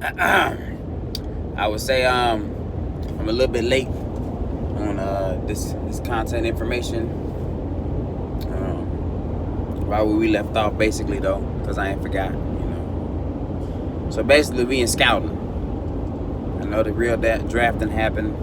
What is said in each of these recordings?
I would say I'm a little bit late on this content information. Right where we left off, basically though, because I ain't forgot. So basically, we in scouting. I know the real drafting happened.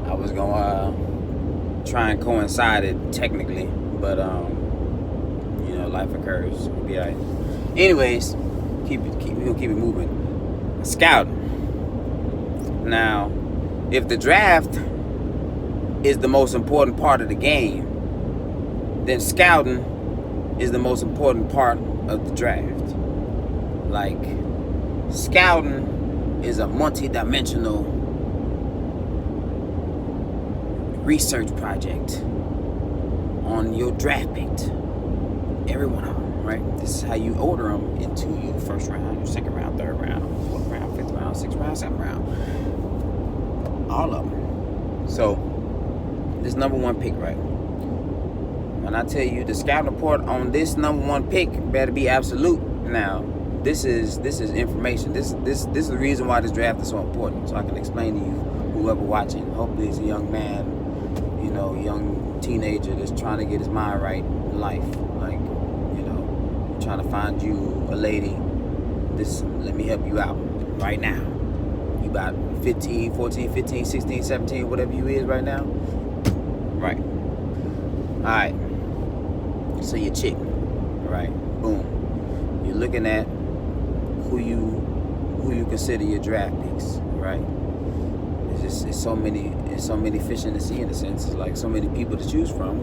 I was gonna try and coincide it technically, but life occurs. It'll be alright. Anyways, we gonna keep it moving. Scouting. Now, if the draft is the most important part of the game, then scouting is the most important part of the draft. Like, scouting is a multi-dimensional research project on your draft pick. Every one of them, right? This is how you order them into your first round, your second round, third round, fourth round, fifth round, sixth round, seventh round. All of them. So, this number one pick, right? When I tell you the scouting report on this number one pick better be absolute. Now, this is information. This is the reason why this draft is so important. So I can explain to you, whoever watching. Hopefully, it's a young man, young teenager that's trying to get his mind right in life. Like, trying to find you a lady. Let me help you out right now. You about 15, 14, 15, 16, 17, whatever you is right now. Right. Alright. So your chick. Right. Boom. You're looking at who you consider your draft picks, right? It's so many fish in the sea, in a sense. It's like so many people to choose from.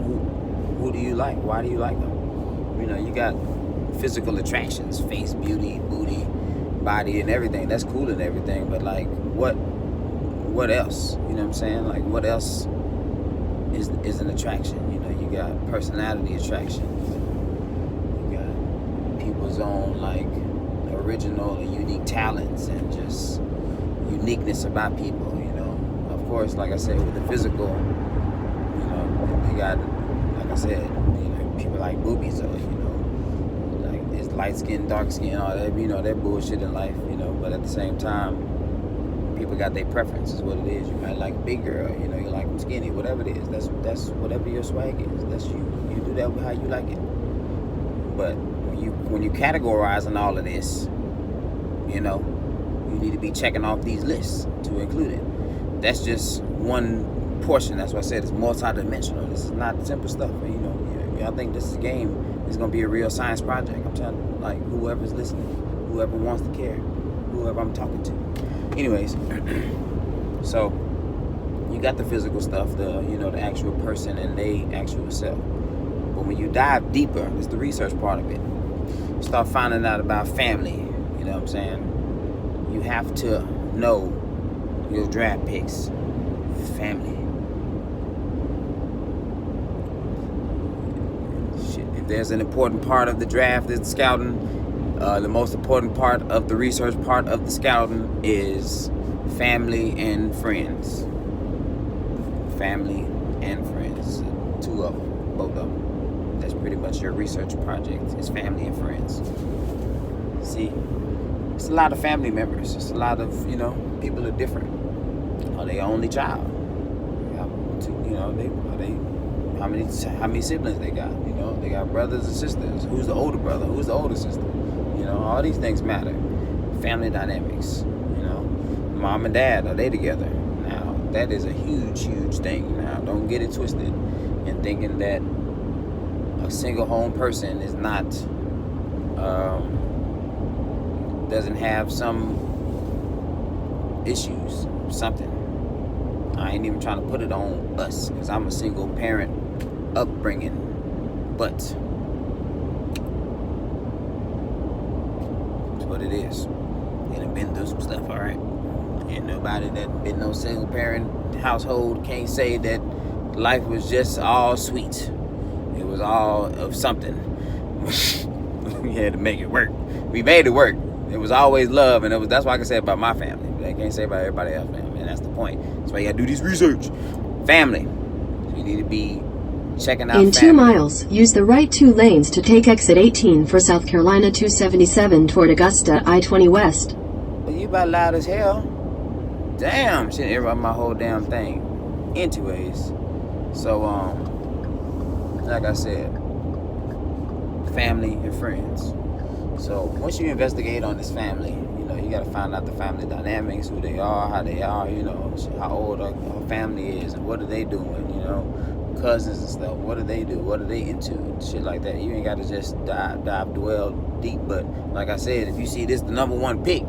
Who do you like? Why do you like them? You got physical attractions, face, beauty, booty, body, and everything. That's cool and everything, but like, what else? You know what I'm saying? Like, what else is an attraction? You got personality attraction. You got people's own like original and unique talents and just uniqueness about people. Of course, like I said, with the physical, you got, like I said, people like boobies, or like it's light skin, dark skin, all that, that bullshit in life, but at the same time, people got their preferences, what it is. You might like a big girl, you like them skinny, whatever it is. That's whatever your swag is. That's you do that how you like it. But when you categorizing all of this, you need to be checking off these lists to include it. That's just one portion. That's why I said it's multi-dimensional. This is not simple stuff. I think this game is going to be a real science project. I'm telling you, like, whoever's listening, whoever wants to care, whoever I'm talking to. Anyways, so you got the physical stuff, the actual person and they actual self. But when you dive deeper, it's the research part of it. You start finding out about family. You know what I'm saying? You have to know your draft picks, family. If there's an important part of the draft that's scouting, the most important part of the research part of the scouting is family and friends. Family and friends. Two of them, both of them. That's pretty much your research project. It's family and friends. See, it's a lot of family members. It's a lot of, people are different. Are they only child? How many siblings they got? They got brothers and sisters. Who's the older brother? Who's the older sister? All these things matter. Family dynamics. Mom and dad, are they together? Now, that is a huge, huge thing. Now, don't get it twisted in thinking that a single home person is not, doesn't have some issues, something. I ain't even trying to put it on us, because I'm a single parent upbringing, but it's what it is. It done been through some stuff, alright? And nobody that been no single parent household can't say that life was just all sweet. It was all of something. We had to make it work. We made it work. It was always love, and that's what I can say about my family. I can't say about everybody else's family, and that's the point. That's why you gotta do this research. Family. So you need to be checking out In family. 2 miles, use the right 2 lanes to take exit 18 for South Carolina 277 toward Augusta I-20 West. Well, you about loud as hell. Damn, shit, interrupt my whole damn thing. Anyways, so like I said, family and friends. So once you investigate on this family, you know, you got to find out the family dynamics, who they are, how they are, you know, how old our family is, and what are they doing, you know, cousins and stuff. What do they do? What are they into? Shit like that. You ain't got to just dwell deep. But like I said, if you see this the number one pick,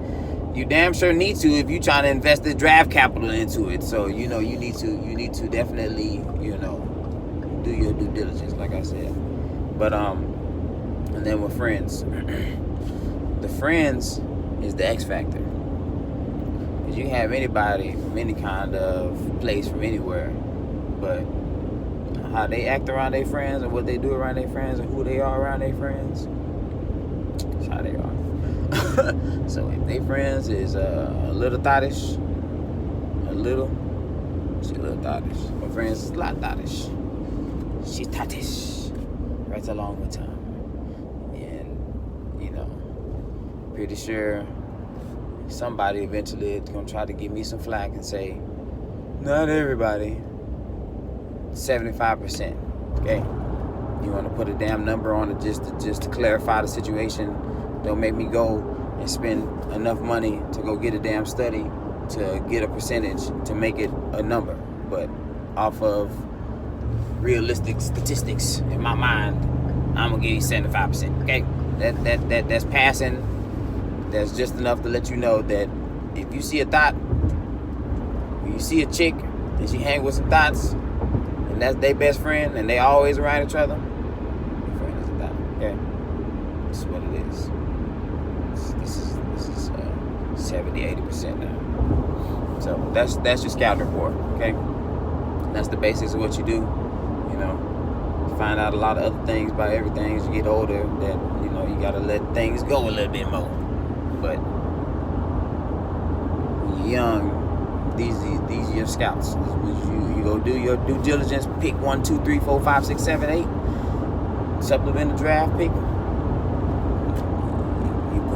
you damn sure need to if you trying to invest the draft capital into it. So you know you need to definitely, you know, do your due diligence, like I said. But and then with friends, the friends is the X factor. Cause you can have anybody from any kind of place, from anywhere, but how they act around their friends and what they do around their friends and who they are around their friends, that's how they are. So if they friends is a little thottish, she's a little thottish. My friends is a lot thottish. She's thottish. Right along with time. And, you know, pretty sure somebody eventually is going to try to give me some flack and say, not everybody, 75%. Okay? You want to put a damn number on it just to clarify the situation. Don't make me go and spend enough money to go get a damn study to get a percentage to make it a number. But off of realistic statistics in my mind, I'm gonna give you 75%. Okay, that's passing. That's just enough to let you know that if you see a thought, when you see a chick and she hang with some thoughts, and that's their best friend, and they always around each other, your friend is a thought. Okay, that's what it is. This is 70-80% now. So that's your scouting report. Okay, that's the basics of what you do. You know, find out a lot of other things about everything as you get older. That, you know, you gotta let things go a little bit more. But when you're young, these are your scouts. You go do your due diligence. Pick 1, 2, 3, 4, 5, 6, 7, 8. Supplement the draft pick.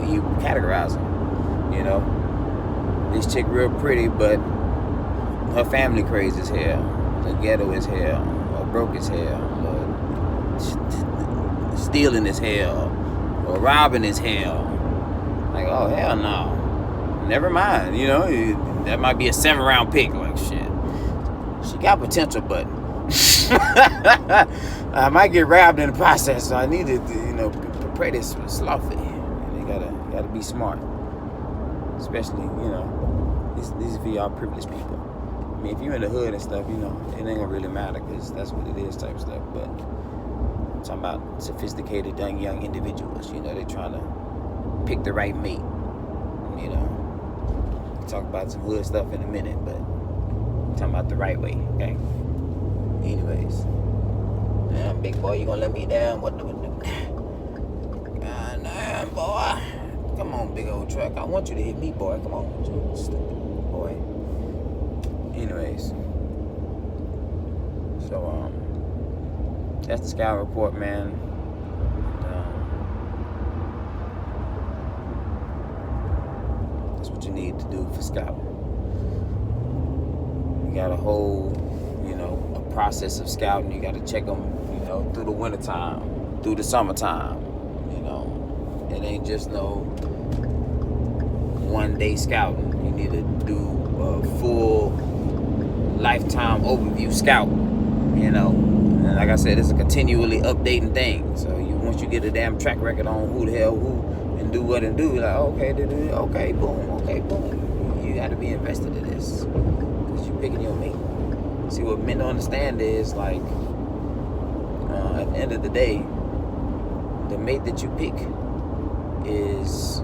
You categorize them, you know. This chick real pretty, but her family crazy as hell. The ghetto as hell, or broke as hell, or stealing as hell, or robbing as hell. Like, oh hell no, never mind. You know, that might be a 7-round pick. Like, shit, she got potential, but I might get robbed in the process. So I need to, you know, prepare this slothfully. Gotta be smart, especially, you know, these are for y'all privileged people. I mean, if you're in the hood and stuff, you know, it ain't gonna really matter because that's what it is, type stuff. But I'm talking about sophisticated young individuals. You know, they're trying to pick the right mate. You know, we'll talk about some hood stuff in a minute, but I'm talking about the right way. Okay. Anyways, damn, big boy, you gonna let me down? What the? God damn, boy. Come on, big old truck. I want you to hit me, boy. Come on, you stupid boy. Anyways, so that's the scout report, man. That's what you need to do for scouting. You got a whole, you know, a process of scouting. You got to check them, you know, through the wintertime, through the summertime. You know, it ain't just no one-day scouting. You need to do a full lifetime overview scout. You know, and like I said, it's a continually updating thing. So once you get a damn track record on who the hell who and do what and do, like, okay, boom. You got to be invested in this because you're picking your mate. See, what men don't understand is, like, at the end of the day, the mate that you pick is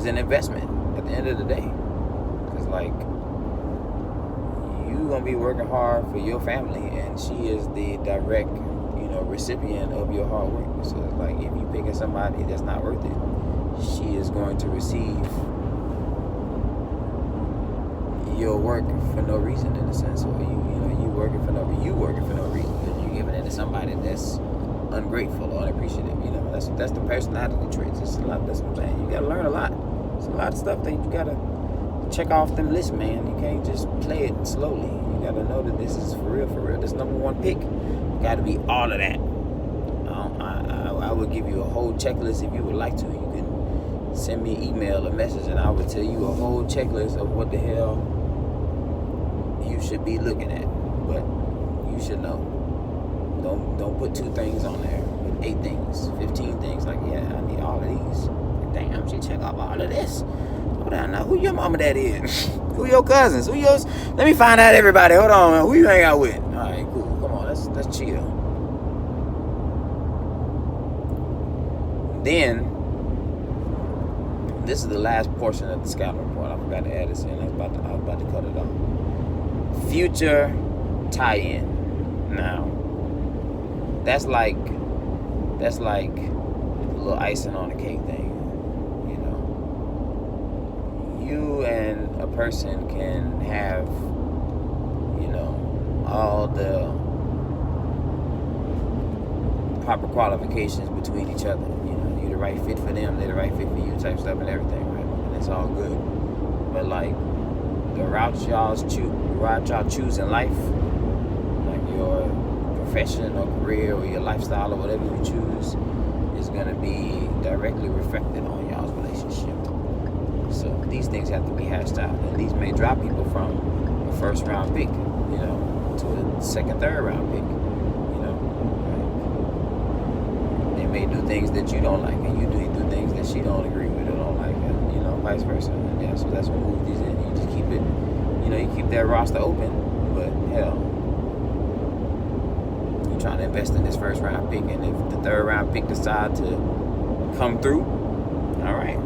an investment at the end of the day. Because, like, you gonna be working hard for your family, and she is the direct, you know, recipient of your hard work. So, like, if you picking somebody that's not worth it, she is going to receive your work for no reason, in a sense. Or you working for no reason because you're giving it to somebody that's ungrateful or unappreciative. You know, that's the personality traits. It's a lot. That's what I'm saying. You gotta learn lot of stuff that you gotta check off them lists, man. You can't just play it slowly. You gotta know that this is for real, for real. This number one pick gotta be all of that. I would give you a whole checklist if you would like to. You can send me an email or message, and I would tell you a whole checklist of what the hell you should be looking at. But you should know. Don't put 2 things on there. Put 8 things, 15 things. Like, yeah, I need all of these. Damn, she check off all of this. Hold on now. Who your mama that is? Who your cousins? Who yours? Let me find out everybody. Hold on, man. Who you hang out with? All right, cool. Come on, let's chill. Then, this is the last portion of the scouting report. I forgot to add this in. I was about to cut it off. Future tie-in. Now, that's like a little icing on the cake thing. You know, you and a person can have, you know, all the proper qualifications between each other. You know, you're the right fit for them, they're the right fit for you, type stuff and everything, right? And it's all good. But like the route y'all choose in life, like your profession or career or your lifestyle or whatever you choose, is gonna be directly reflected on y'all's relationship. So these things have to be hashed out, and these may drop people from a first round pick, you know, to a second, third round pick. May do things that you don't like, and you do things that she don't agree with or don't like, and you know, vice versa. And yeah, so that's what moves these in. You just keep it, you know, you keep that roster open. But hell, you're trying to invest in this first round pick, and if the third round pick decide to come through, all right,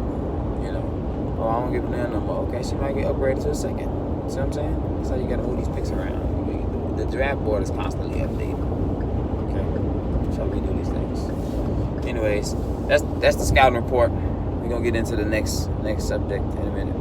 you know, oh, I don't give a damn no more. Okay, she might get upgraded to a second. See what I'm saying? That's how you gotta move these picks around. The draft board is constantly updated. Okay, that's how we do these things. Anyways, that's the scouting report. We're gonna get into the next subject in a minute.